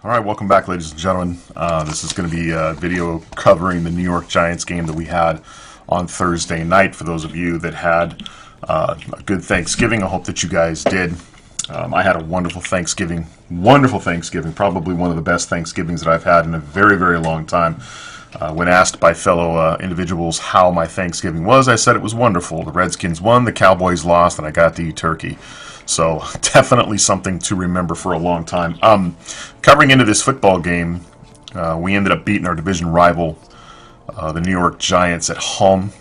Alright, welcome back, ladies and gentlemen. This is going to be a video covering the New York Giants game that we had on Thursday night. For those of you that had a good Thanksgiving, I hope that you guys did. I had a wonderful Thanksgiving, probably one of the best Thanksgivings that I've had in a very, very long time. When asked by fellow individuals how my Thanksgiving was, I said it was wonderful. The Redskins won, the Cowboys lost, and I got to eat turkey. So definitely something to remember for a long time. Covering into this football game, we ended up beating our division rival, the New York Giants, at home.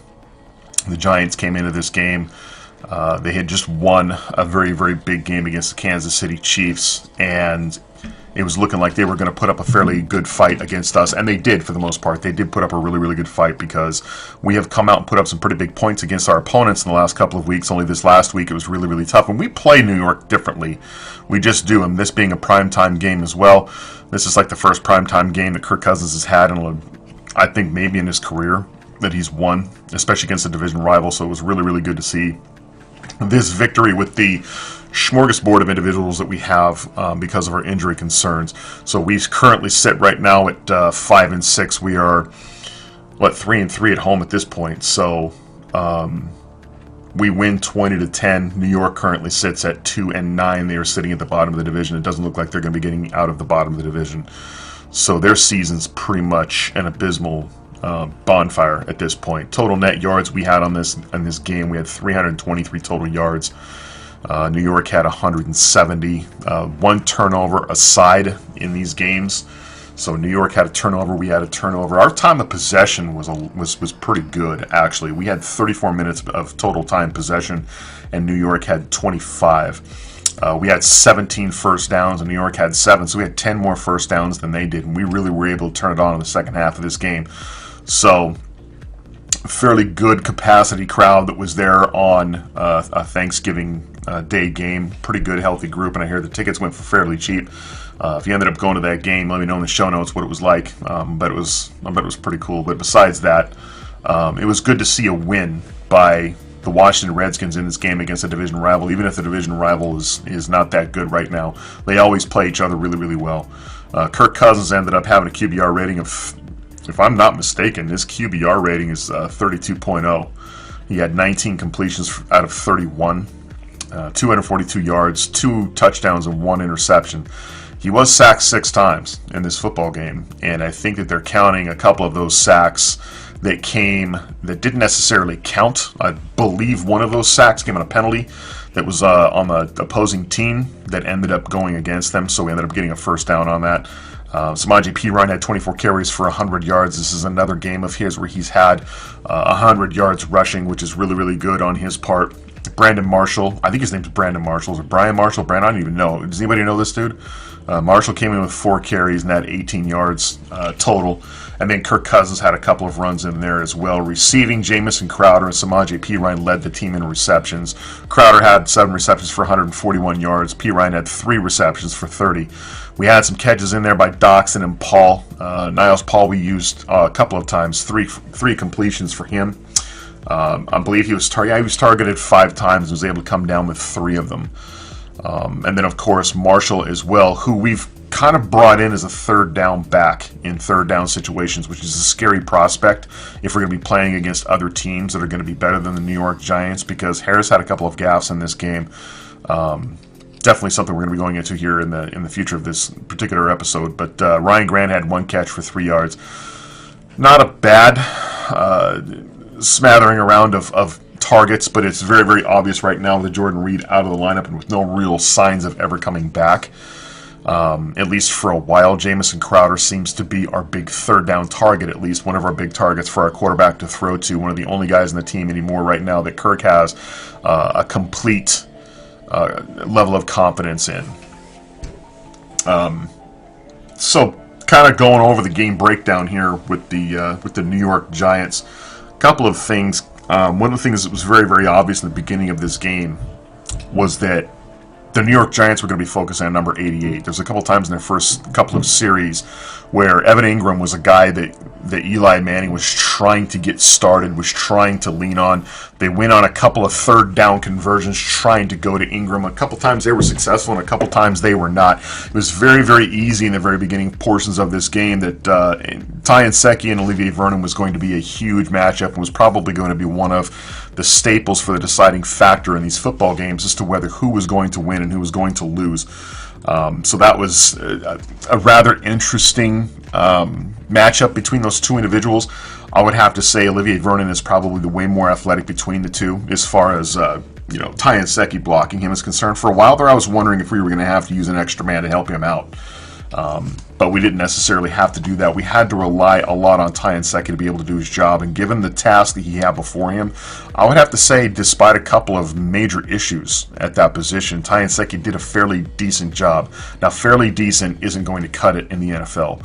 The Giants came into this game. They had just won a very, very big game against the Kansas City Chiefs, and it was looking like they were going to put up a fairly good fight against us, and they did for the most part. They did put up a really, really good fight because we have come out and put up some pretty big points against our opponents in the last couple of weeks. Only this last week it was really, really tough, and we play New York differently. We just do, and this being a primetime game as well, this is like the first primetime game that Kirk Cousins has had in, I think, maybe in his career that he's won, especially against a division rival, so it was really, really good to see this victory with the smorgasbord of individuals that we have because of our injury concerns. So we currently sit right now at 5-6. We are 3-3 at home at this point. So we win 20-10. New York currently sits at 2-9. They are sitting at the bottom of the division. It doesn't look like they're going to be getting out of the bottom of the division. So their season's pretty much an abysmal bonfire at this point. Total net yards we had on this game, we had 323 total yards. New York had 170. One turnover aside in these games. So New York had a turnover, we had a turnover. Our time of possession was pretty good, actually. We had 34 minutes of total time possession, and New York had 25. We had 17 first downs, and New York had 7, so we had 10 more first downs than they did, and we really were able to turn it on in the second half of this game. So, a fairly good capacity crowd that was there on a Thanksgiving Day game. Pretty good, healthy group, and I hear the tickets went for fairly cheap. If you ended up going to that game, let me know in the show notes what it was like. I bet it was pretty cool. But besides that, it was good to see a win by the Washington Redskins in this game against a division rival. Even if the division rival is not that good right now, they always play each other really, really well. Kirk Cousins ended up having a QBR rating of, if I'm not mistaken, his QBR rating is 32.0. He had 19 completions out of 31, 242 yards, 2 touchdowns, and 1 interception. He was sacked 6 times in this football game, and I think that they're counting a couple of those sacks that didn't necessarily count. I believe one of those sacks came on a penalty that was on the opposing team that ended up going against them, so we ended up getting a first down on that. Samaje Perine had 24 carries for 100 yards. This is another game of his where he's had 100 yards rushing, which is really, really good on his part. Brandon Marshall, I think his name's Brandon Marshall. Is it Brian Marshall? Brandon, I don't even know. Does anybody know this dude? Marshall came in with 4 carries and had 18 yards total. And then Kirk Cousins had a couple of runs in there as well. Receiving, Jamison Crowder and Samaje Perine led the team in receptions. Crowder had 7 receptions for 141 yards. Perine had 3 receptions for 30. We had some catches in there by Doxson and Paul. Niles Paul we used a couple of times, three completions for him. I believe he was targeted 5 times and was able to come down with 3 of them. And then, of course, Marshall as well, who we've kind of brought in as a third down back in third down situations, which is a scary prospect if we're going to be playing against other teams that are going to be better than the New York Giants, because Harris had a couple of gaffes in this game. Definitely something we're going to be going into here in the future of this particular episode. But Ryan Grant had 1 catch for 3 yards. Not a bad smattering around of targets, but it's very, very obvious right now with Jordan Reed out of the lineup and with no real signs of ever coming back. At least for a while, Jamison Crowder seems to be our big third down target, at least one of our big targets for our quarterback to throw to. One of the only guys in the team anymore right now that Kirk has a complete level of confidence in. So kind of going over the game breakdown here with the New York Giants. A couple of things. One of the things that was very, very obvious in the beginning of this game was that the New York Giants were going to be focusing on number 88. There's a couple times in their first couple of series where Evan Ingram was a guy that Eli Manning was trying to get started, was trying to lean on. They went on a couple of third down conversions trying to go to Ingram. A couple times they were successful, and a couple times they were not. It was very, very easy in the very beginning portions of this game that Ty Nsekhe and Olivier Vernon was going to be a huge matchup and was probably going to be one of the staples for the deciding factor in these football games as to whether who was going to win and who was going to lose. So that was a rather interesting matchup between those two individuals. I would have to say Olivier Vernon is probably the way more athletic between the two as far as Ty Nsekhe blocking him is concerned. For a while there, I was wondering if we were going to have to use an extra man to help him out. But we didn't necessarily have to do that. We had to rely a lot on Ty Nsekhe to be able to do his job. And given the task that he had before him, I would have to say, despite a couple of major issues at that position, Ty Nsekhe did a fairly decent job. Now, fairly decent isn't going to cut it in the NFL.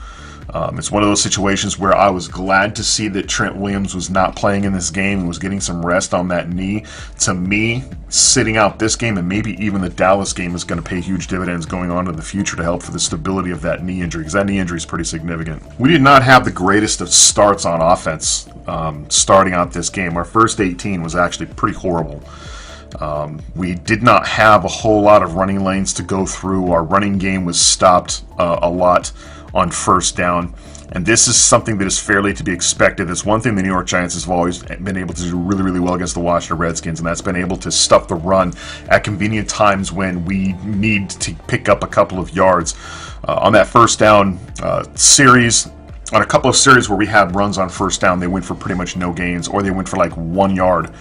It's one of those situations where I was glad to see that Trent Williams was not playing in this game and was getting some rest on that knee. To me, sitting out this game and maybe even the Dallas game is going to pay huge dividends going on in the future to help for the stability of that knee injury, because that knee injury is pretty significant. We did not have the greatest of starts on offense starting out this game. Our first 18 was actually pretty horrible. We did not have a whole lot of running lanes to go through. Our running game was stopped a lot on first down, and this is something that is fairly to be expected. It's one thing the New York Giants have always been able to do really, really well against the Washington Redskins, and that's been able to stuff the run at convenient times when we need to pick up a couple of yards. On that first down series, on a couple of series where we had runs on first down, they went for pretty much no gains, or they went for like 1 yard.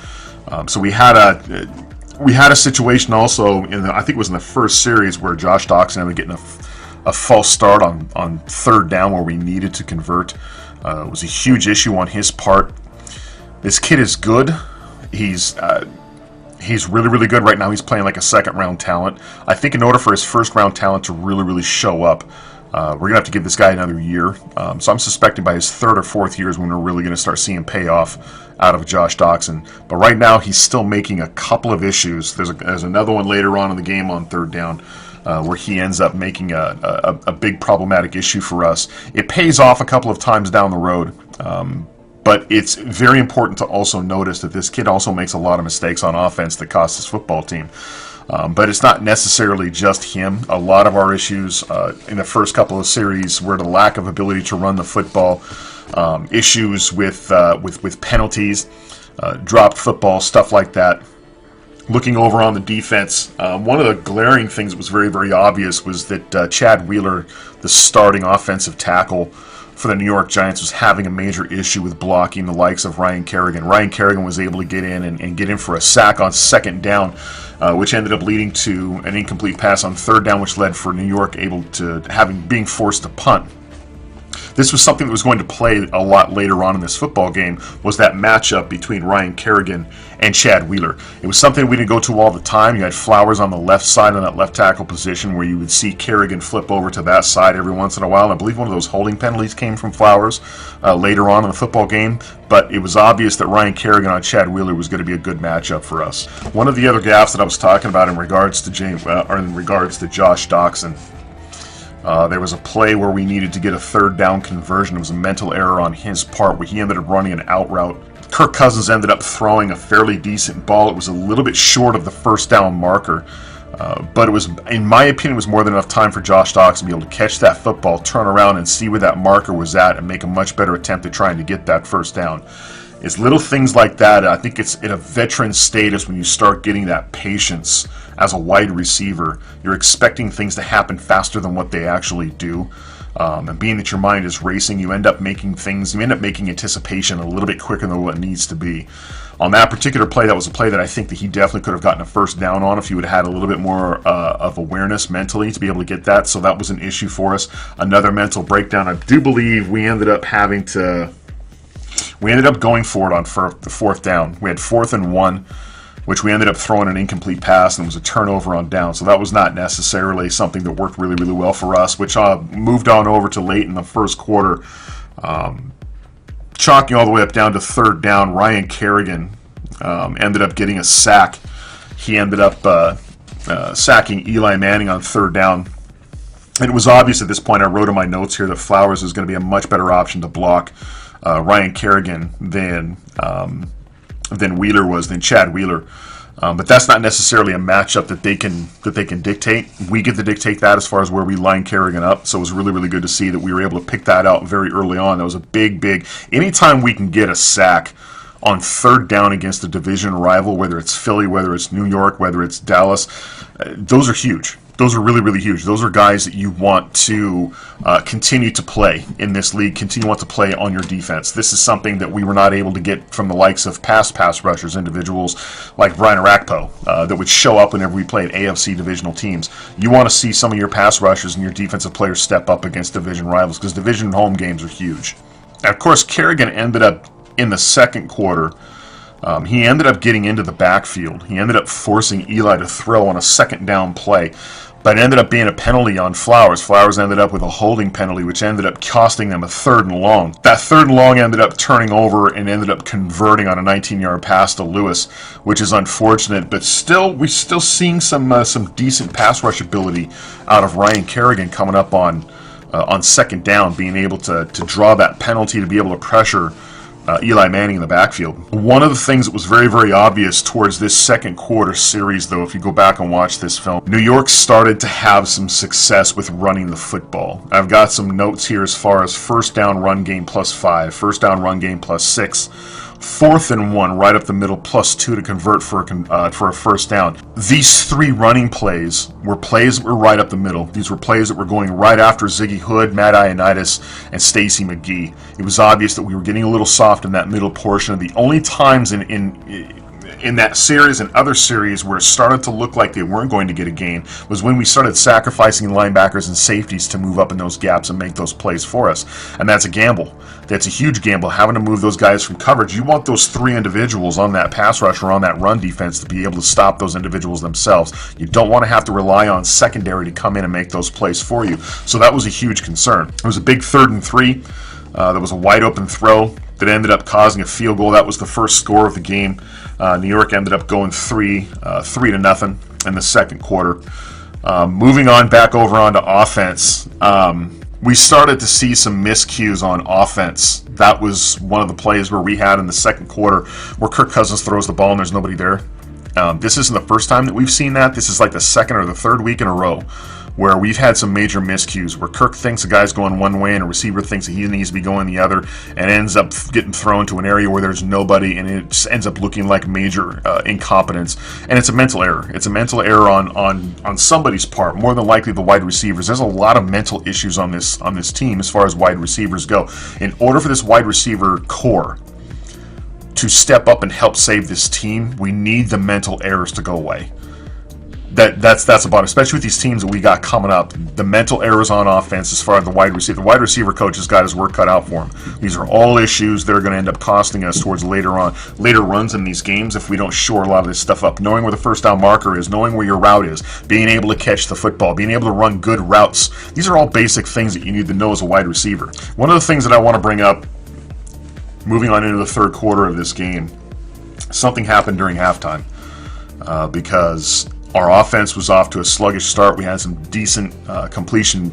So we had a situation also I think it was in the first series where Josh Doctson ended up getting a false start on third down where we needed to convert. It was a huge issue on his part. This kid is good. He's really, really good right now. He's playing like a second-round talent. I think in order for his first-round talent to really, really show up, we're going to have to give this guy another year. So I'm suspecting by his third or fourth year is when we're really going to start seeing payoff out of Josh Doctson. But right now, he's still making a couple of issues. There's another one later on in the game on third down where he ends up making a big problematic issue for us. It pays off a couple of times down the road. But it's very important to also notice that this kid also makes a lot of mistakes on offense that cost his football team. But it's not necessarily just him. A lot of our issues in the first couple of series were the lack of ability to run the football, issues with penalties, dropped football, stuff like that. Looking over on the defense, one of the glaring things that was very, very obvious was that Chad Wheeler, the starting offensive tackle for the New York Giants, was having a major issue with blocking the likes of Ryan Kerrigan. Ryan Kerrigan was able to get in and get in for a sack on second down, which ended up leading to an incomplete pass on third down, which led for New York being forced to punt. This was something that was going to play a lot later on in this football game, was that matchup between Ryan Kerrigan and Chad Wheeler. It was something we didn't go to all the time. You had Flowers on the left side on that left tackle position where you would see Kerrigan flip over to that side every once in a while. And I believe one of those holding penalties came from Flowers later on in the football game. But it was obvious that Ryan Kerrigan on Chad Wheeler was going to be a good matchup for us. One of the other gaffes that I was talking about in regards to Josh Doctson, there was a play where we needed to get a third down conversion. It was a mental error on his part where he ended up running an out route. Kirk Cousins ended up throwing a fairly decent ball. It was a little bit short of the first down marker. But it was, in my opinion, it was more than enough time for Josh Doctson to be able to catch that football, turn around and see where that marker was at and make a much better attempt at trying to get that first down. It's little things like that. I think it's in a veteran status when you start getting that patience as a wide receiver. You're expecting things to happen faster than what they actually do. And being that your mind is racing, you end up making anticipation a little bit quicker than what it needs to be. On that particular play, that was a play that I think that he definitely could have gotten a first down on if he would have had a little bit more of awareness mentally to be able to get that. So that was an issue for us. Another mental breakdown. I do believe we ended up going for it on the fourth down. We had 4th and 1, which we ended up throwing an incomplete pass, and it was a turnover on down. So that was not necessarily something that worked really, really well for us, which moved on over to late in the first quarter. Chalking all the way up down to third down, Ryan Kerrigan ended up getting a sack. He ended up sacking Eli Manning on third down. It was obvious at this point, I wrote in my notes here, that Flowers is going to be a much better option to block Ryan Kerrigan than Wheeler was, than Chad Wheeler. But that's not necessarily a matchup that they can dictate. We get to dictate that as far as where we line Kerrigan up. So it was really, really good to see that we were able to pick that out very early on. That was a big. Anytime we can get a sack on third down against a division rival, whether it's Philly, whether it's New York, whether it's Dallas, those are huge. Those are really, really huge. Those are guys that you want to continue to play in this league, continue to play on your defense. This is something that we were not able to get from the likes of past pass rushers, individuals like Brian Arakpo, that would show up whenever we played AFC divisional teams. You want to see some of your pass rushers and your defensive players step up against division rivals, because division home games are huge. And of course, Kerrigan ended up in the second quarter. He ended up getting into the backfield. He ended up forcing Eli to throw on a second down play. But it ended up being a penalty on Flowers. Flowers ended up with a holding penalty, which ended up costing them a 3rd and long. That 3rd and long ended up turning over and ended up converting on a 19-yard pass to Lewis, which is unfortunate. But still, we're still seeing some decent pass rush ability out of Ryan Kerrigan coming up on second down, being able to draw that penalty, to be able to pressure Eli Manning in the backfield. One of the things that was very, very obvious towards this second quarter series, though, if you go back and watch this film, New York started to have some success with running the football. I've got some notes here as far as first down run game +5, first down run game +6, 4th and 1 right up the middle +2 to convert for a first down. These 3 running plays were plays that were right up the middle. These were plays that were going right after Ziggy Hood, Matt Ioannidis, and Stacy McGee. It was obvious that we were getting a little soft in that middle portion. The only times in that series and other series where it started to look like they weren't going to get a gain was when we started sacrificing linebackers and safeties to move up in those gaps and make those plays for us. And that's a gamble. That's a huge gamble, having to move those guys from coverage. You want those 3 individuals on that pass rush or on that run defense to be able to stop those individuals themselves. You don't want to have to rely on secondary to come in and make those plays for you. So that was a huge concern. It was a big 3rd and 3. There was a wide open throw that ended up causing a field goal. That was the first score of the game. New York ended up going 3-0 in the second quarter. Moving on back over onto offense, we started to see some miscues on offense. That was one of the plays where we had in the second quarter where Kirk Cousins throws the ball and there's nobody there. This isn't the first time that we've seen that. This is like the 2nd or the 3rd week in a row where we've had some major miscues, where Kirk thinks a guy's going one way and a receiver thinks that he needs to be going the other, and ends up getting thrown to an area where there's nobody, and it just ends up looking like major incompetence. And it's a mental error. It's a mental error on somebody's part, more than likely the wide receivers. There's a lot of mental issues on this team as far as wide receivers go. In order for this wide receiver core to step up and help save this team, we need the mental errors to go away. That's about it, especially with these teams that we got coming up. The mental errors on offense as far as the wide receiver coach has got his work cut out for him. These are all issues that are going to end up costing us towards later runs in these games if we don't shore a lot of this stuff up. Knowing where the first down marker is, knowing where your route is, being able to catch the football, being able to run good routes. These are all basic things that you need to know as a wide receiver. One of the things that I want to bring up, moving on into the third quarter of this game, something happened during halftime because our offense was off to a sluggish start. We had some decent completion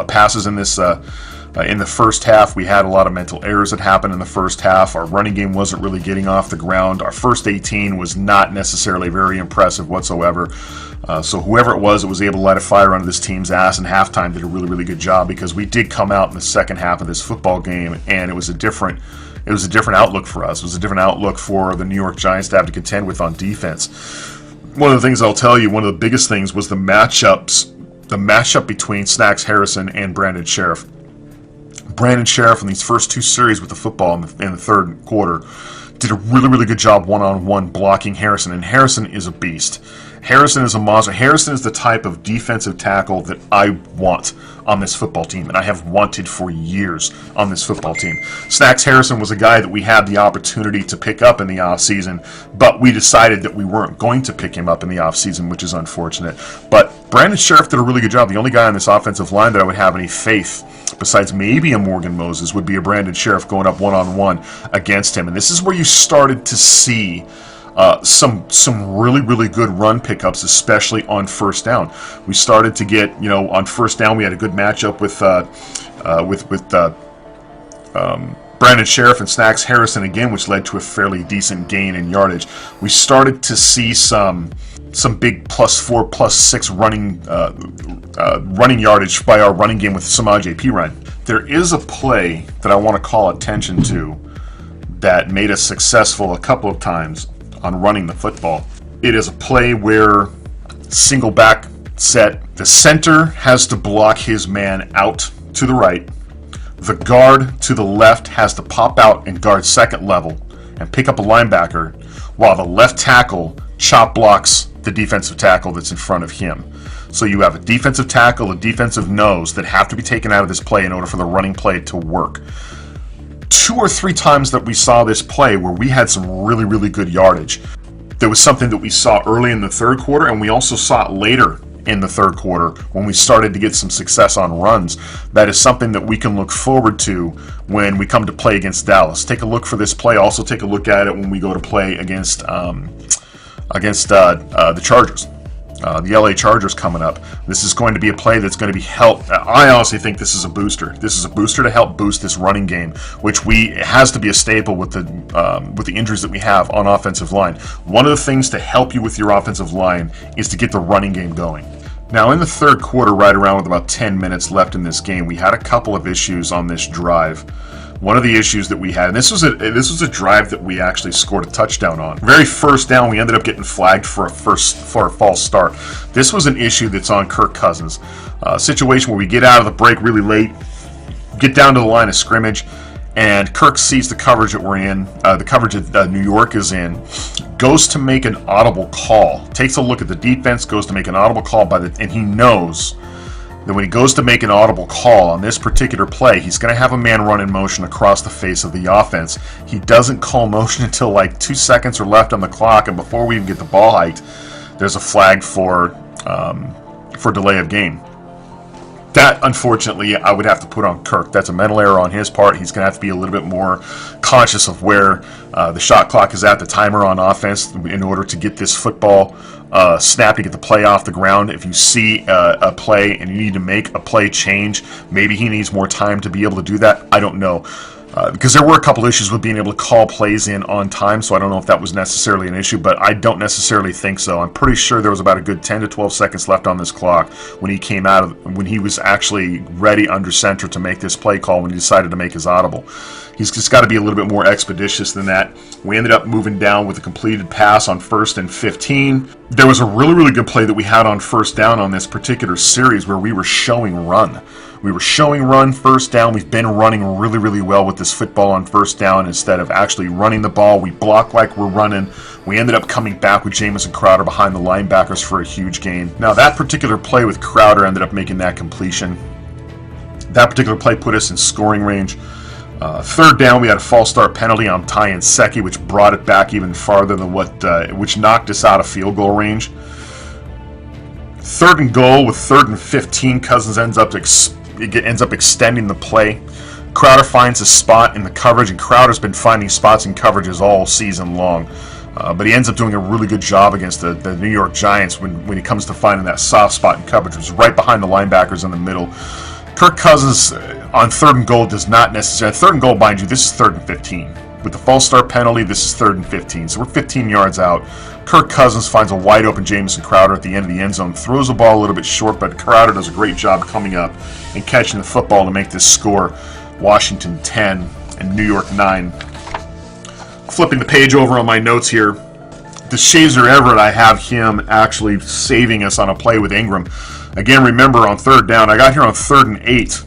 passes in this in the first half. We had a lot of mental errors that happened in the first half. Our running game wasn't really getting off the ground. Our first 18 was not necessarily very impressive whatsoever. So whoever it was that was able to light a fire under this team's ass in halftime did a really, really good job, because we did come out in the second half of this football game, and it was a different outlook for us. It was a different outlook for the New York Giants to have to contend with on defense. One of the things I'll tell you, one of the biggest things was the matchup between Snacks Harrison and Brandon Sheriff. Brandon Sheriff in these first 2 series with the football in the third quarter did a really, really good job one-on-one blocking Harrison, and Harrison is a beast. Harrison is a monster. Harrison is the type of defensive tackle that I want on this football team, and I have wanted for years on this football team. Snacks Harrison was a guy that we had the opportunity to pick up in the offseason, but we decided that we weren't going to pick him up in the offseason, which is unfortunate. But Brandon Sheriff did a really good job. The only guy on this offensive line that I would have any faith, besides maybe a Morgan Moses, would be a Brandon Sheriff going up one-on-one against him. And this is where you started to see some really good run pickups, especially on first down. We started to get, on first down, we had a good matchup with Brandon Sheriff and Snacks Harrison again, which led to a fairly decent gain in yardage. We started to see some big +4, +6 running yardage by our running game with Samaj P. Ryan. There is a play that I want to call attention to that made us successful a couple of times on running the football. It is a play where single back set, the center has to block his man out to the right. The guard to the left has to pop out and guard second level and pick up a linebacker, while the left tackle chop blocks the defensive tackle that's in front of him. So you have a defensive tackle, a defensive nose that have to be taken out of this play in order for the running play to work. 2 or 3 times that we saw this play where we had some really good yardage. There was something that we saw early in the third quarter, and we also saw it later in the third quarter when we started to get some success on runs. That is something that we can look forward to when we come to play against Dallas. Take a look for this play. Also take a look at it when we go to play against the Chargers. The LA Chargers coming up. This is going to be a play that's going to be help. I honestly think this is a booster. This is a booster to help boost this running game, which has to be a staple with the injuries that we have on offensive line. One of the things to help you with your offensive line is to get the running game going. Now, in the third quarter, right around with about 10 minutes left in this game, we had a couple of issues on this drive. One of the issues that we had, and this was a drive that we actually scored a touchdown on. Very first down, we ended up getting flagged for a false start. This was an issue that's on Kirk Cousins. A situation where we get out of the break really late, get down to the line of scrimmage, and Kirk sees the coverage that we're in, the coverage that New York is in, goes to make an audible call, takes a look at the defense, goes to make an audible call, and he knows that when he goes to make an audible call on this particular play, he's going to have a man run in motion across the face of the offense. He doesn't call motion until like 2 seconds are left on the clock, and before we even get the ball hiked, there's a flag for delay of game. That, unfortunately, I would have to put on Kirk. That's a mental error on his part. He's going to have to be a little bit more conscious of where the shot clock is at, the timer on offense, in order to get this football snapped, to get the play off the ground. If you see a play and you need to make a play change, maybe he needs more time to be able to do that. I don't know. Because there were a couple issues with being able to call plays in on time, so I don't know if that was necessarily an issue, but I don't necessarily think so. I'm pretty sure there was about a good 10 to 12 seconds left on this clock when he came out when he was actually ready under center to make this play call when he decided to make his audible. He's just got to be a little bit more expeditious than that. We ended up moving down with a completed pass on 1st and 15. There was a really good play that we had on first down on this particular series where we were showing run. We were showing run first down. We've been running really well with this football on first down. Instead of actually running the ball, we block like we're running. We ended up coming back with Jamison Crowder behind the linebackers for a huge gain. Now, that particular play with Crowder ended up making that completion. That particular play put us in scoring range. Third down, we had a false start penalty on Ty and Secchi, which brought it back even farther than which knocked us out of field goal range. 3rd and goal with 3rd and 15, Cousins ends up extending the play. Crowder finds a spot in the coverage, and Crowder's been finding spots in coverages all season long. But he ends up doing a really good job against the New York Giants when he comes to finding that soft spot in coverage. It was right behind the linebackers in the middle. Kirk Cousins on 3rd and goal does not necessarily... 3rd and goal, mind you, this is 3rd and 15. With the false start penalty, this is 3rd and 15. So we're 15 yards out. Kirk Cousins finds a wide open Jamison Crowder at the end of the end zone, throws the ball a little bit short, but Crowder does a great job coming up and catching the football to make this score Washington 10 and New York 9. Flipping the page over on my notes here, DeShazer Everett, I have him actually saving us on a play with Ingram. Again, remember on 3rd down, I got here on 3rd and 8.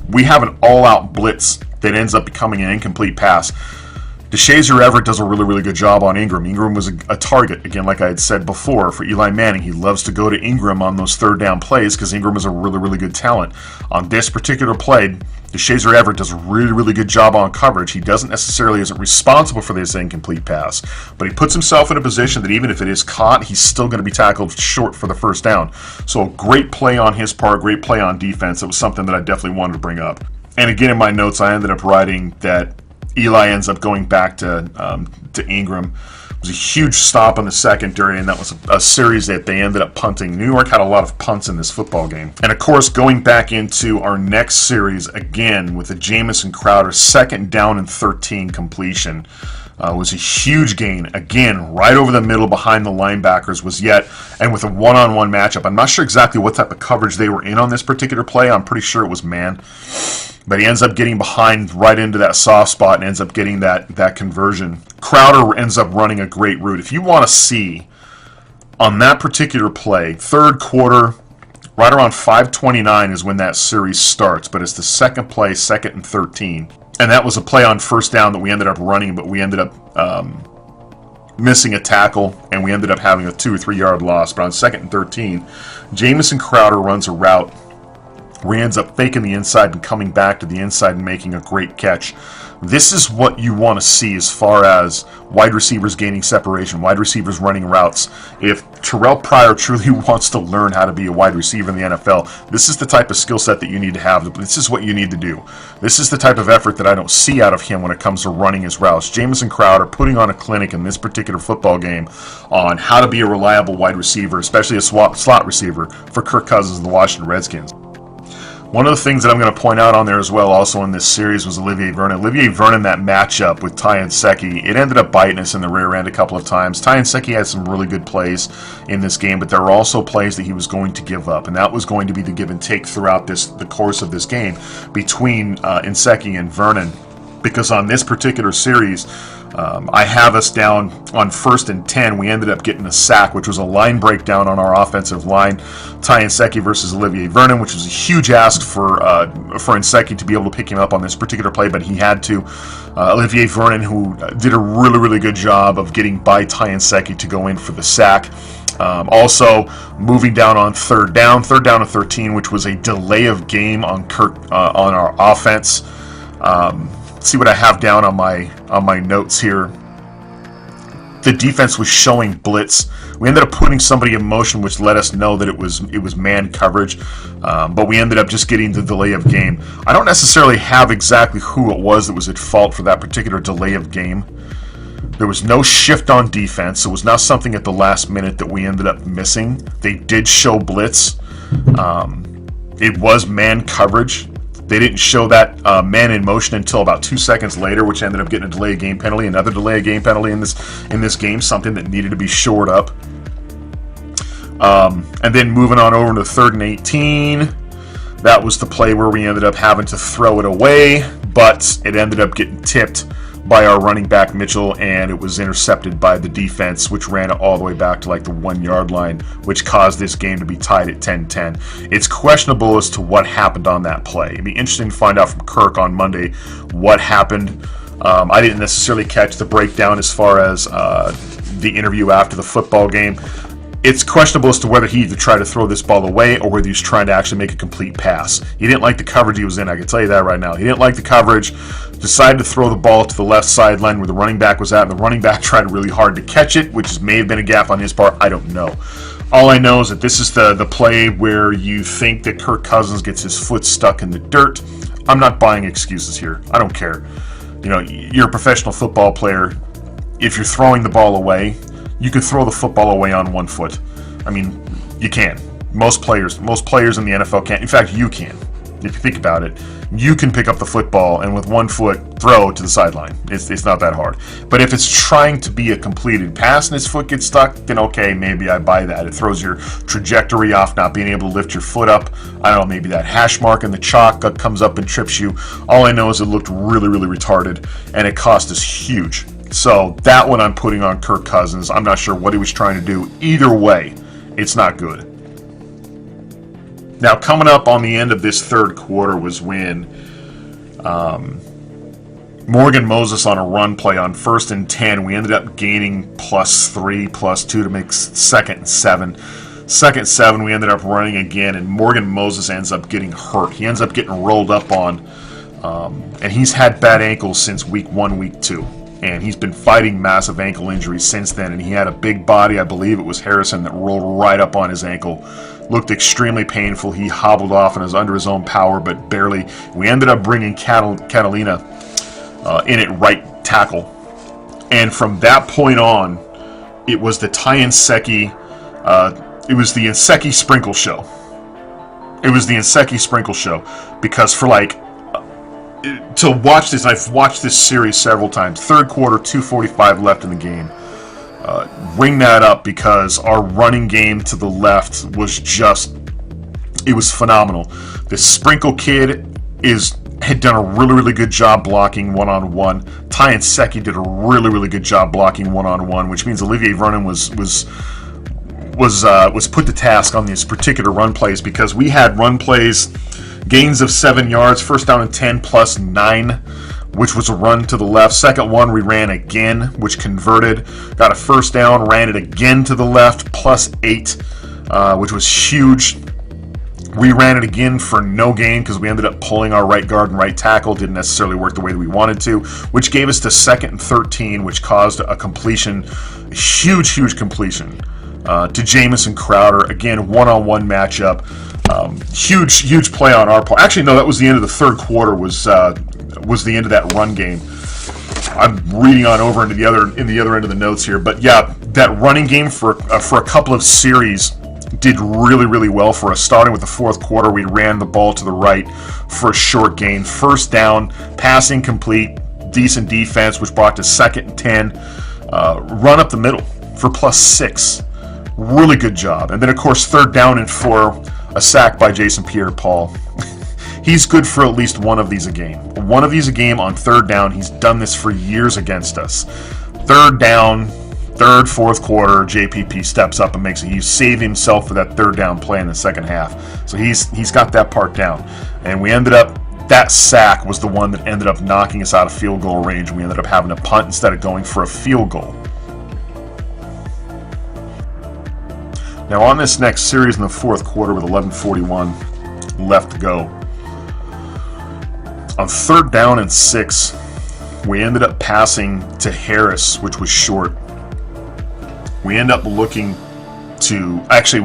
We have an all-out blitz that ends up becoming an incomplete pass. DeShazer Everett does a really good job on Ingram. Ingram was a target, again, like I had said before, for Eli Manning. He loves to go to Ingram on those 3rd down plays because Ingram is a really good talent. On this particular play, DeShazer Everett does a really good job on coverage. He doesn't necessarily isn't responsible for this incomplete pass, but he puts himself in a position that even if it is caught, he's still going to be tackled short for the 1st down. So a great play on his part, great play on defense. It was something that I definitely wanted to bring up. And again, in my notes, I ended up writing that Eli ends up going back to Ingram. It was a huge stop in the secondary, and that was a series that they ended up punting. New York had a lot of punts in this football game. And of course, going back into our next series again with the Jamison Crowder 2nd down and 13 completion. Was a huge gain, again, right over the middle behind the linebackers and with a one-on-one matchup. I'm not sure exactly what type of coverage they were in on this particular play. I'm pretty sure it was man. But he ends up getting behind right into that soft spot and ends up getting that conversion. Crowder ends up running a great route. If you want to see on that particular play, 3rd quarter, right around 5:29 is when that series starts, but it's the second play, 2nd and 13. And that was a play on 1st down that we ended up running, but we ended up missing a tackle, and we ended up having a 2 or 3 yard loss. But on 2nd and 13, Jamison Crowder runs a route where he ends up faking the inside and coming back to the inside and making a great catch. This is what you want to see as far as wide receivers gaining separation, wide receivers running routes. If Terrell Pryor truly wants to learn how to be a wide receiver in the NFL, this is the type of skill set that you need to have. This is what you need to do. This is the type of effort that I don't see out of him when it comes to running his routes. Jamison Crowder putting on a clinic in this particular football game on how to be a reliable wide receiver, especially a slot receiver for Kirk Cousins and the Washington Redskins. One of the things that I'm going to point out on there as well also in this series was Olivier Vernon. Olivier Vernon, that matchup with Ty Nsekhe, it ended up biting us in the rear end a couple of times. Ty Nsekhe had some really good plays in this game, but there were also plays that he was going to give up, and that was going to be the give and take throughout the course of this game between Nsekhe and Vernon. Because on this particular series, I have us down on 1st and 10. We ended up getting a sack, which was a line breakdown on our offensive line. Ty Nsekhe versus Olivier Vernon, which was a huge ask for Nsekhe to be able to pick him up on this particular play, but he had to. Olivier Vernon, who did a really, really good job of getting by Ty Nsekhe to go in for the sack. Also, moving down on 3rd down and 13, which was a delay of game on on our offense. See what I have down on my notes here. The defense was showing blitz. We ended up putting somebody in motion, which let us know that it was man coverage, but we ended up just getting the delay of game. I don't necessarily have exactly who it was that was at fault for that particular delay of game. There was no shift on defense. It was not something at the last minute that we ended up missing. They did show blitz. It was man coverage. They didn't show that man in motion until about 2 seconds later, which ended up getting a delay of game penalty. Another delay of game penalty in this game, something that needed to be shored up. And then moving on over to 3rd and 18, that was the play where we ended up having to throw it away, but it ended up getting tipped by our running back Mitchell, and it was intercepted by the defense, which ran it all the way back to like the 1 yard line, which caused this game to be tied at 10-10. It's questionable as to what happened on that play. It'd be interesting to find out from Kirk on Monday what happened. I didn't necessarily catch the breakdown as far as the interview after the football game. It's questionable as to whether he either tried to throw this ball away or whether he was trying to actually make a complete pass. He didn't like the coverage he was in, I can tell you that right now. He didn't like the coverage, decided to throw the ball to the left sideline where the running back was at, and the running back tried really hard to catch it, which may have been a gap on his part. I don't know. All I know is that this is the play where you think that Kirk Cousins gets his foot stuck in the dirt. I'm not buying excuses here. I don't care. You know, you're a professional football player. If you're throwing the ball away, you can throw the football away on 1 foot. I mean, you can. Most players in the NFL can. In fact, you can. If you think about it, you can pick up the football and with 1 foot throw it to the sideline. It's not that hard. But if it's trying to be a completed pass and his foot gets stuck, then okay, maybe I buy that. It throws your trajectory off, not being able to lift your foot up. I don't know, maybe that hash mark in the chalk comes up and trips you. All I know is it looked really, really retarded, and it cost us huge. So that one I'm putting on Kirk Cousins. I'm not sure what he was trying to do. Either way, it's not good. Now, coming up on the end of this 3rd quarter was when Morgan Moses on a run play on 1st and 10. We ended up gaining +3, +2 to make 2nd and 7. 2nd and 7, we ended up running again, and Morgan Moses ends up getting hurt. He ends up getting rolled up on, and he's had bad ankles since week 1, week 2. And he's been fighting massive ankle injuries since then, and he had a big body, I believe it was Harrison, that rolled right up on his ankle. Looked extremely painful. He hobbled off and was under his own power, but barely. We ended up bringing Catalina in at right tackle. And from that point on, it was the Ty Inseki, it was the Inseki Sprinkle Show. It was the Inseki Sprinkle Show, because for like, to watch this, I've watched this series several times, third quarter, 2:45 left in the game. Ring that up, because our running game to the left was just, it was phenomenal. This Sprinkle kid had done a really good job blocking one-on-one. Ty Inseki did a really good job blocking one-on-one, which means Olivier Vernon was put to task on these particular run plays, because we had run plays, gains of 7 yards, first down and 10 plus 9, which was a run to the left. Second one we ran again, which converted, got a first down, ran it again to the left, plus 8, which was huge. We ran it again for no gain, because we ended up pulling our right guard and right tackle. Didn't necessarily work the way that we wanted to, which gave us to 2nd and 13, which caused a completion, a huge completion to Jamison Crowder. Again, one-on-one matchup. Huge play on our part. Actually, no, that was the end of the third quarter. Was the end of that run game. I'm reading on over into the other end of the notes here, but yeah, that running game for a couple of series did really well for us. Starting with the fourth quarter, we ran the ball to the right for a short gain. First down, passing complete, decent defense, which brought to 2nd and 10. Run up the middle for plus 6. Really good job. And then, of course, third down and 4, a sack by Jason Pierre-Paul. He's good for at least one of these a game. One of these a game on third down. He's done this for years against us. Third down, third, fourth quarter, JPP steps up and makes it. You save himself for that third down play in the second half. So he's got that part down. And we ended up, that sack was the one that ended up knocking us out of field goal range. We ended up having to punt instead of going for a field goal. Now on this next series in the fourth quarter with 11:41 left to go, on third down and 6, we ended up passing to Harris, which was short. We ended up we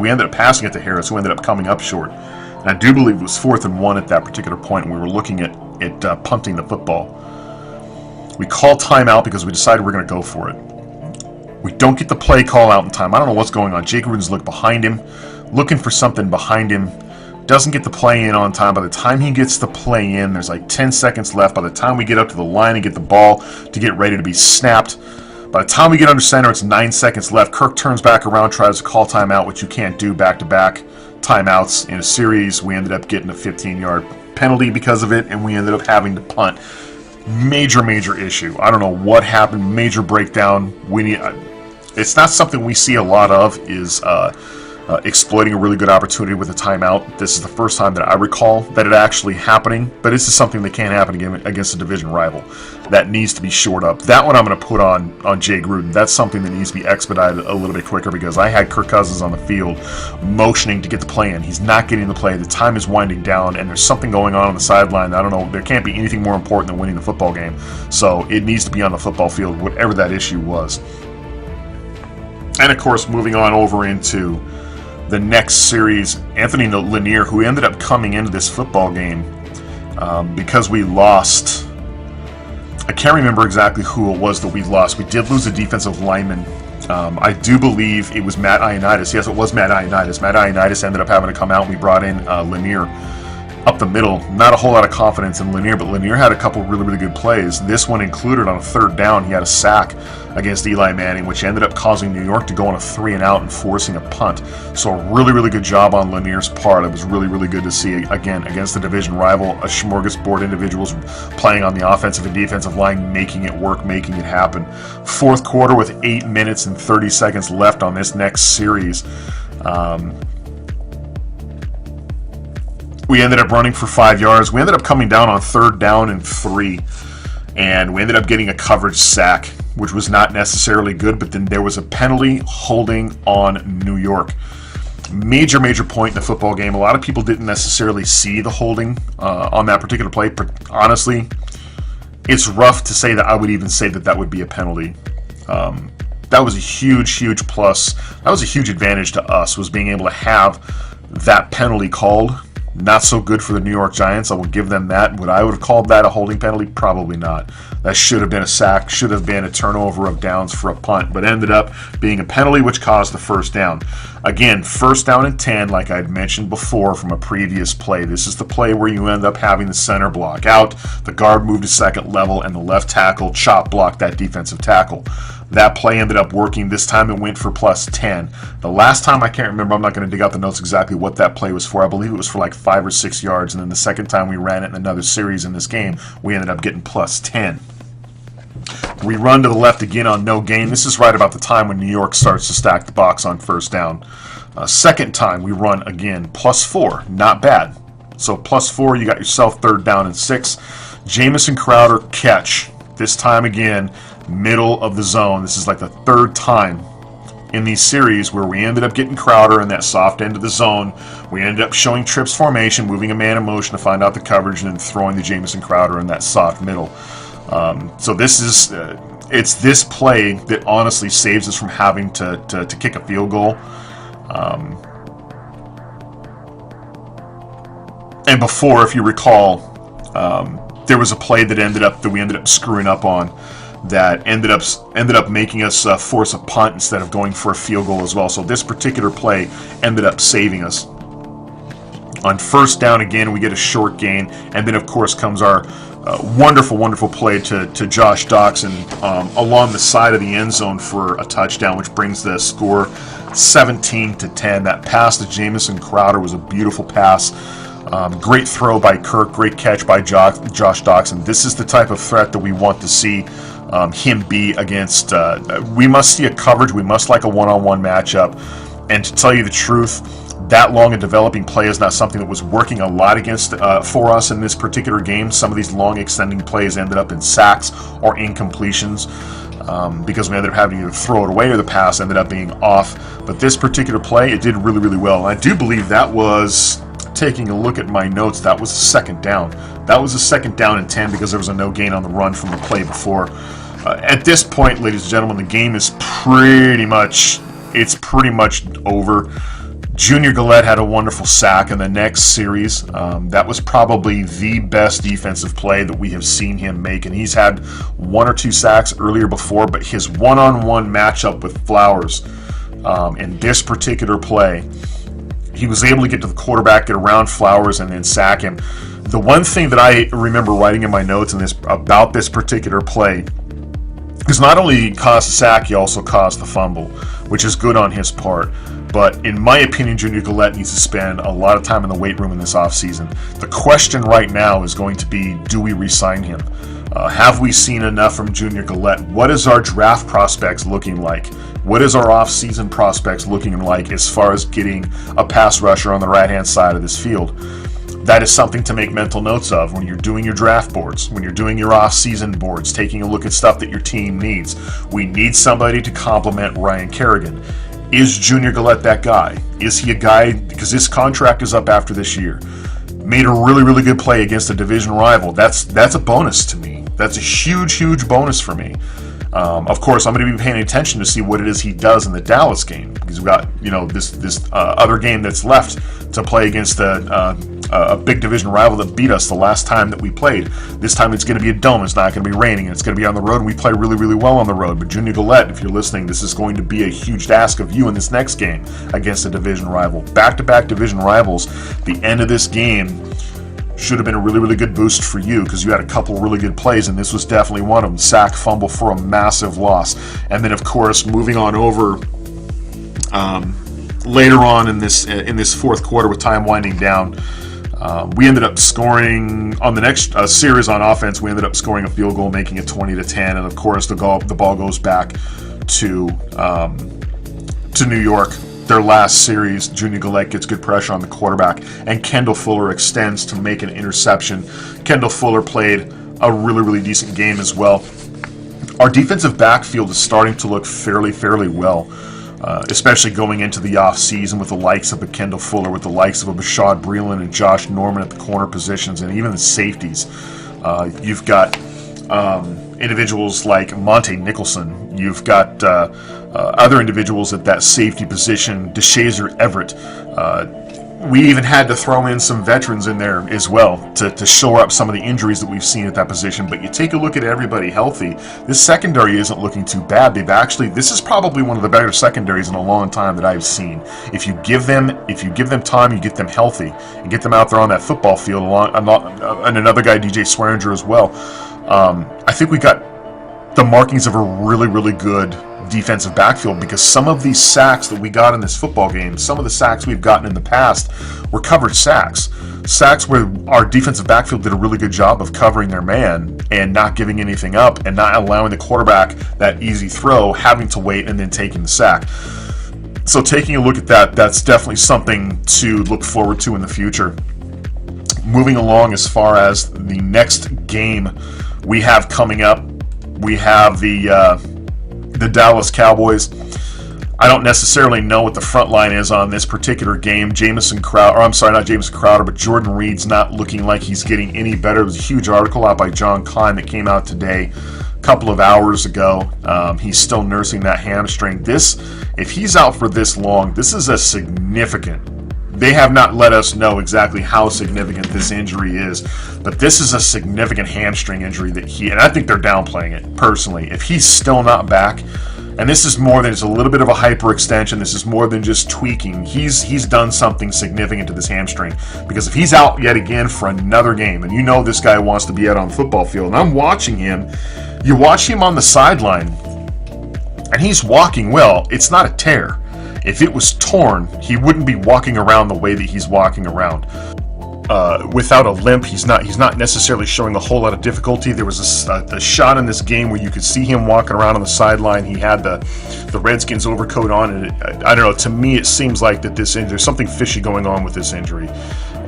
ended up passing it to Harris, who ended up coming up short. And I do believe it was 4th and 1 at that particular point, and we were looking at punting the football. We called timeout because we decided we're going to go for it. We don't get the play call out in time. I don't know what's going on. Jake Ruden's looked behind him, looking for something behind him. Doesn't get the play in on time. By the time he gets the play in, there's like 10 seconds left. By the time we get up to the line and get the ball to get ready to be snapped, by the time we get under center, it's 9 seconds left. Kirk turns back around, tries to call timeout, which you can't do back-to-back timeouts in a series. We ended up getting a 15-yard penalty because of it, and we ended up having to punt. Major issue. I don't know what happened. Major breakdown. It's not something we see a lot of, is exploiting a really good opportunity with a timeout. This is the first time that I recall that it actually happening, but this is something that can't happen again against a division rival. That needs to be shored up. That one I'm going to put on Jay Gruden. That's something that needs to be expedited a little bit quicker, because I had Kirk Cousins on the field motioning to get the play in. He's not getting the play. The time is winding down, and there's something going on the sideline. I don't know. There can't be anything more important than winning the football game. So it needs to be on the football field, whatever that issue was. And, of course, moving on over into the next series, Anthony Lanier, who ended up coming into this football game because we lost. I can't remember exactly who it was that we lost. We did lose a defensive lineman. I do believe it was Matt Ioannidis. Yes, it was Matt Ioannidis. Matt Ioannidis ended up having to come out, and we brought in Lanier up the middle. Not a whole lot of confidence in Lanier, but Lanier had a couple really good plays. This one included on a third down. He had a sack against Eli Manning, which ended up causing New York to go on a 3-and-out and forcing a punt. So a really good job on Lanier's part. It was really good to see, again, against the division rival, a smorgasbord individuals playing on the offensive and defensive line, making it work, making it happen. Fourth quarter with 8 minutes and 30 seconds left on this next series. We ended up running for 5 yards. We ended up coming down on third down and 3, and we ended up getting a coverage sack, which was not necessarily good, but then there was a penalty holding on New York. Major point in the football game. A lot of people didn't necessarily see the holding on that particular play, but honestly, it's rough to say that I would even say that would be a penalty. That was a huge plus. That was a huge advantage to us, was being able to have that penalty called. Not so good for the New York Giants. I will give them that. Would I have called that a holding penalty? Probably not. That should have been a sack, should have been a turnover of downs for a punt, but ended up being a penalty which caused the first down. Again, first down and 10, like I'd mentioned before from a previous play. This is the play where you end up having the center block out, the guard move to second level, and the left tackle chop block that defensive tackle. That play ended up working. This time it went for plus 10. The last time, I can't remember, I'm not going to dig out the notes exactly what that play was for. I believe it was for like 5 or 6 yards, and then the second time we ran it in another series in this game, we ended up getting plus 10. We run to the left again on no gain. This is right about the time when New York starts to stack the box on first down. Second time we run again, plus 4. Not bad. So plus 4, you got yourself third down and 6. Jamison Crowder catch. This time again, middle of the zone. This is like the third time in these series where we ended up getting Crowder in that soft end of the zone. We ended up showing trips formation, moving a man in motion to find out the coverage, and then throwing the Jamison Crowder in that soft middle. So this is it's this play that honestly saves us from having to kick a field goal. And before, if you recall, there was a play that we ended up screwing up on that ended up making us force a punt instead of going for a field goal as well. So this particular play ended up saving us. On first down again, we get a short gain, and then of course comes our wonderful play to Josh Doctson along the side of the end zone for a touchdown, which brings the score 17-10. That pass to Jamison Crowder was a beautiful pass. Great throw by Kirk, great catch by Josh Doctson. This is the type of threat that we want to see him be against. We must see a coverage. We must like a one-on-one matchup. And to tell you the truth, that long a developing play is not something that was working a lot against for us in this particular game. Some of these long extending plays ended up in sacks or incompletions because we ended up having to either throw it away or the pass ended up being off. But this particular play, it did really well. And I do believe that was, taking a look at my notes, that was a second down. That was a second down and 10 because there was a no gain on the run from the play before. At this point, ladies and gentlemen, the game is pretty much over. Junior Galette had a wonderful sack in the next series. That was probably the best defensive play that we have seen him make, and he's had 1 or 2 sacks earlier before, but his one-on-one matchup with Flowers in this particular play, he was able to get to the quarterback, get around Flowers, and then sack him. The one thing that I remember writing in my notes about this particular play is not only he caused the sack, he also caused the fumble, which is good on his part. But in my opinion, Junior Galette needs to spend a lot of time in the weight room in this offseason. The question right now is going to be, do we re-sign him? Have we seen enough from Junior Galette? What is our draft prospects looking like? What is our off-season prospects looking like as far as getting a pass rusher on the right-hand side of this field? That is something to make mental notes of when you're doing your draft boards, when you're doing your off-season boards, taking a look at stuff that your team needs. We need somebody to complement Ryan Kerrigan. Is Junior Galette that guy? Is he a guy, because his contract is up after this year, made a really good play against a division rival? That's a bonus to me. That's a huge bonus for me. Of course, I'm going to be paying attention to see what it is he does in the Dallas game, because we've got this other game that's left to play against a big division rival that beat us the last time that we played. This time it's going to be a dome. It's not going to be raining. It's going to be on the road, and we play really well on the road. But Junior Galette, if you're listening, this is going to be a huge task of you in this next game against a division rival. Back-to-back division rivals. The end of this game should have been a really good boost for you because you had a couple really good plays, and this was definitely one of them. Sack, fumble for a massive loss. And then, of course, moving on over later on in this fourth quarter with time winding down, we ended up scoring on the next series on offense. We ended up scoring a field goal, making it 20-10, and of course the ball goes back to New York. Their last series, Junior Galette gets good pressure on the quarterback, and Kendall Fuller extends to make an interception. Kendall Fuller played a really decent game as well. Our defensive backfield is starting to look fairly well, especially going into the off-season with the likes of a Kendall Fuller, with the likes of a Bashad Breeland and Josh Norman at the corner positions, and even the safeties. You've got individuals like Monte Nicholson. You've got other individuals at that safety position, DeShazer Everett. we even had to throw in some veterans in there as well to shore up some of the injuries that we've seen at that position. But you take a look at everybody healthy, this secondary isn't looking too bad. This is probably one of the better secondaries in a long time that I've seen. If you give them time, you get them healthy and get them out there on that football field and another guy, DJ Swearinger, as well. I think we got the markings of a really, really good defensive backfield, because some of these sacks that we got in this football game, some of the sacks we've gotten in the past were covered sacks where our defensive backfield did a really good job of covering their man and not giving anything up and not allowing the quarterback that easy throw, having to wait and then taking the sack. So taking a look at that, that's definitely something to look forward to in the future. Moving along, as far as the next game we have coming up, we have the Dallas Cowboys. I don't necessarily know what the front line is on this particular game. Jordan Reed's not looking like he's getting any better. There was a huge article out by John Klein that came out today, a couple of hours ago. He's still nursing that hamstring. If he's out for this long, this is a significant. They have not let us know exactly how significant this injury is, but this is a significant hamstring injury and I think they're downplaying it, personally. If he's still not back, and this is more than just a little bit of a hyperextension, this is more than just tweaking, he's done something significant to this hamstring. Because if he's out yet again for another game, and you know this guy wants to be out on the football field, and I'm watching him, you watch him on the sideline, and he's walking well. It's not a tear. If it was torn, he wouldn't be walking around the way that he's walking around. Without a limp, he's not necessarily showing a whole lot of difficulty. There was a shot in this game where you could see him walking around on the sideline. He had the Redskins overcoat on, and I don't know. To me, it seems like that there's something fishy going on with this injury,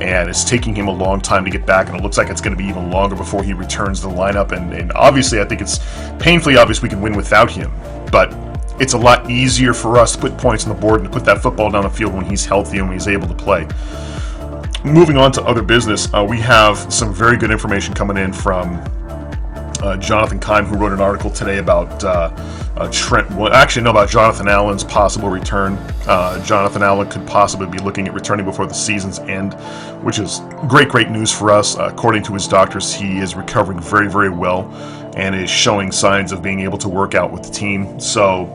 and it's taking him a long time to get back. And it looks like it's going to be even longer before he returns to the lineup. And obviously, I think it's painfully obvious we can win without him, but it's a lot easier for us to put points on the board and to put that football down the field when he's healthy and when he's able to play. Moving on to other business, we have some very good information coming in from Jonathan Keim, who wrote an article today about about Jonathan Allen's possible return. Jonathan Allen could possibly be looking at returning before the season's end, which is great news for us. According to his doctors, he is recovering very, very well and is showing signs of being able to work out with the team. So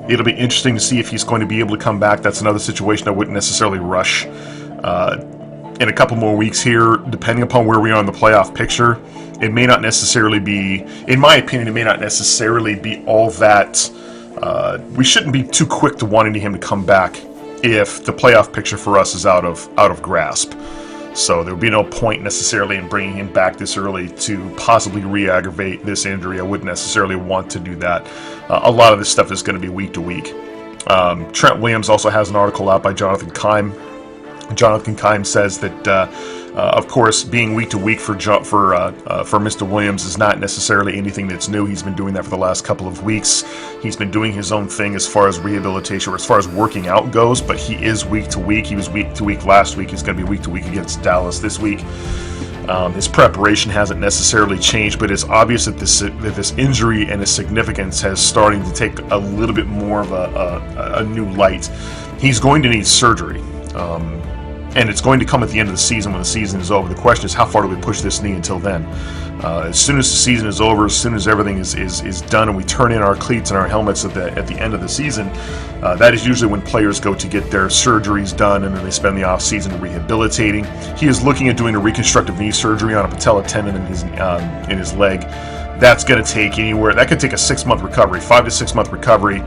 it'll be interesting to see if he's going to be able to come back. That's another situation I wouldn't necessarily rush. In a couple more weeks here, depending upon where we are in the playoff picture, it may not necessarily be, in my opinion, all that. We shouldn't be too quick to wanting him to come back if the playoff picture for us is out of grasp. So there would be no point necessarily in bringing him back this early to possibly re-aggravate this injury. I wouldn't necessarily want to do that. A lot of this stuff is going to be week to week. Trent Williams also has an article out by Jonathan Keim. Jonathan Keim says that, of course, being week to week for Mr. Williams is not necessarily anything that's new. He's been doing that for the last couple of weeks. He's been doing his own thing as far as rehabilitation or as far as working out goes, but he is week to week. He was week to week last week. He's going to be week to week against Dallas this week. His preparation hasn't necessarily changed, but it's obvious that this injury and its significance has starting to take a little bit more of a new light. He's going to need surgery. And it's going to come at the end of the season when the season is over. The question is, how far do we push this knee until then? As soon as the season is over, as soon as everything is done and we turn in our cleats and our helmets at the end of the season, that is usually when players go to get their surgeries done, and then they spend the off season rehabilitating. He is looking at doing a reconstructive knee surgery on a patella tendon in his leg. That's going to take that could take a 6-month recovery, 5 to 6 month recovery,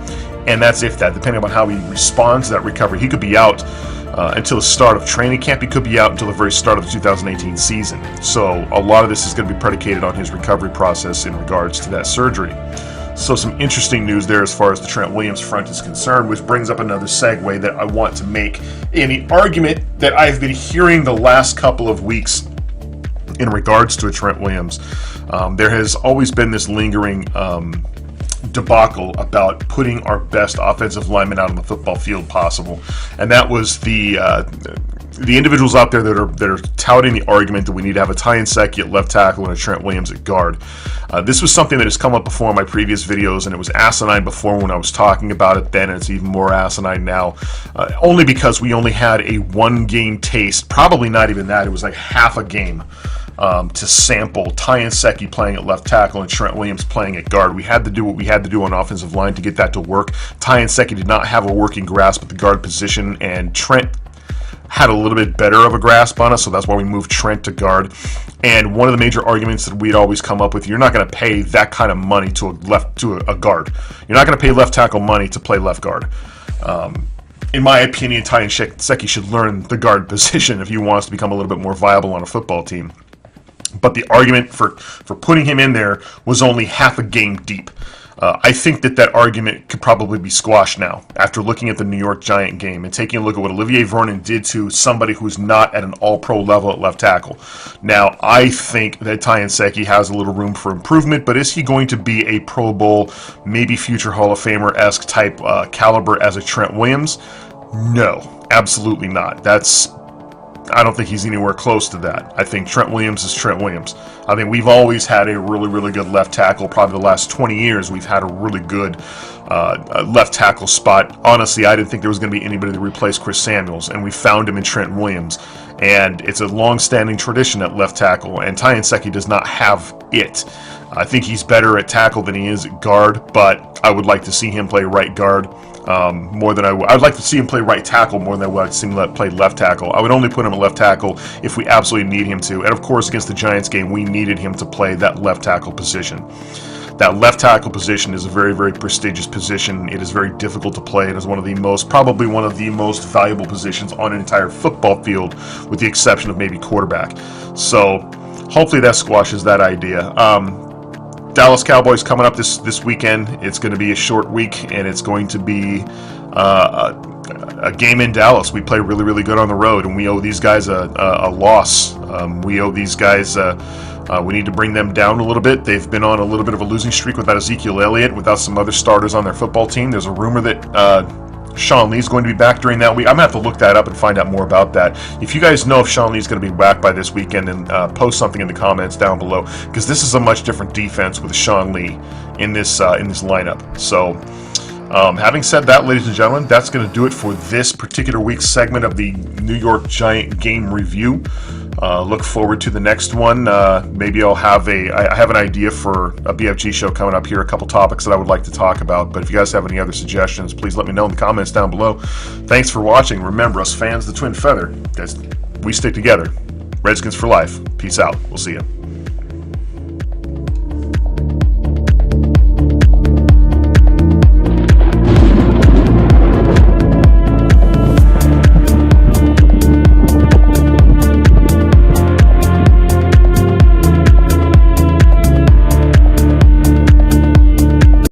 and that's depending on how he responds to that recovery. He could be out until the start of training camp. He could be out until the very start of the 2018 season. So a lot of this is going to be predicated on his recovery process in regards to that surgery. So some interesting news there as far as the Trent Williams front is concerned, which brings up another segue that I want to make in the argument that I've been hearing the last couple of weeks in regards to Trent Williams. There has always been this lingering debacle about putting our best offensive lineman out on the football field possible, and that was the the individuals out there that are touting the argument that we need to have a Ty Nsekhe at left tackle and a Trent Williams at guard. This was something that has come up before in my previous videos, and it was asinine before when I was talking about it then, and it's even more asinine now, only because we only had a one-game taste, probably not even that, it was like half a game to sample Ty Nsekhe playing at left tackle and Trent Williams playing at guard. We had to do what we had to do on offensive line to get that to work. Ty Nsekhe did not have a working grasp at the guard position, and Trent had a little bit better of a grasp on us, so that's why we moved Trent to guard. And one of the major arguments that we'd always come up with, you're not going to pay that kind of money to a guard. You're not going to pay left tackle money to play left guard. In my opinion, Ty Nsekhe should learn the guard position if he wants to become a little bit more viable on a football team. But the argument for putting him in there was only half a game deep. I think that argument could probably be squashed now after looking at the New York Giant game and taking a look at what Olivier Vernon did to somebody who's not at an all-pro level at left tackle. Now, I think that Ty Nsekhe has a little room for improvement, but is he going to be a Pro Bowl, maybe future Hall of Famer-esque type caliber as a Trent Williams? No, absolutely not. I don't think he's anywhere close to that. I think Trent Williams is Trent Williams. I think we've always had a really, really good left tackle. Probably the last 20 years, we've had a really good left tackle spot. Honestly, I didn't think there was going to be anybody to replace Chris Samuels, and we found him in Trent Williams. And it's a long-standing tradition at left tackle, and Ty Nsekhe does not have it. I think he's better at tackle than he is at guard, but I would like to see him play right guard more than I would like to see him play right tackle more than I would see him play left tackle. I would only put him at left tackle if we absolutely need him to. And of course, against the Giants game, we needed him to play that left tackle position. That left tackle position is a very, very prestigious position. It is very difficult to play. It is probably one of the most valuable positions on an entire football field, with the exception of maybe quarterback. So hopefully that squashes that idea. Dallas Cowboys coming up this weekend. It's going to be a short week, and it's going to be a game in Dallas. We play really, really good on the road, and we owe these guys a loss. We owe these guys. We need to bring them down a little bit. They've been on a little bit of a losing streak without Ezekiel Elliott, without some other starters on their football team. There's a rumor that Sean Lee's going to be back during that week. I'm going to have to look that up and find out more about that. If you guys know if Sean Lee's going to be back by this weekend, then post something in the comments down below, because this is a much different defense with Sean Lee in this lineup. So having said that, ladies and gentlemen, that's going to do it for this particular week's segment of the New York Giant game review. Look forward to the next one. Maybe I have an idea for a BFG show coming up here, a couple topics that I would like to talk about. But if you guys have any other suggestions, please let me know in the comments down below. Thanks for watching. Remember, us fans, the Twin Feather, guys, we stick together. Redskins for life. Peace out. We'll see you.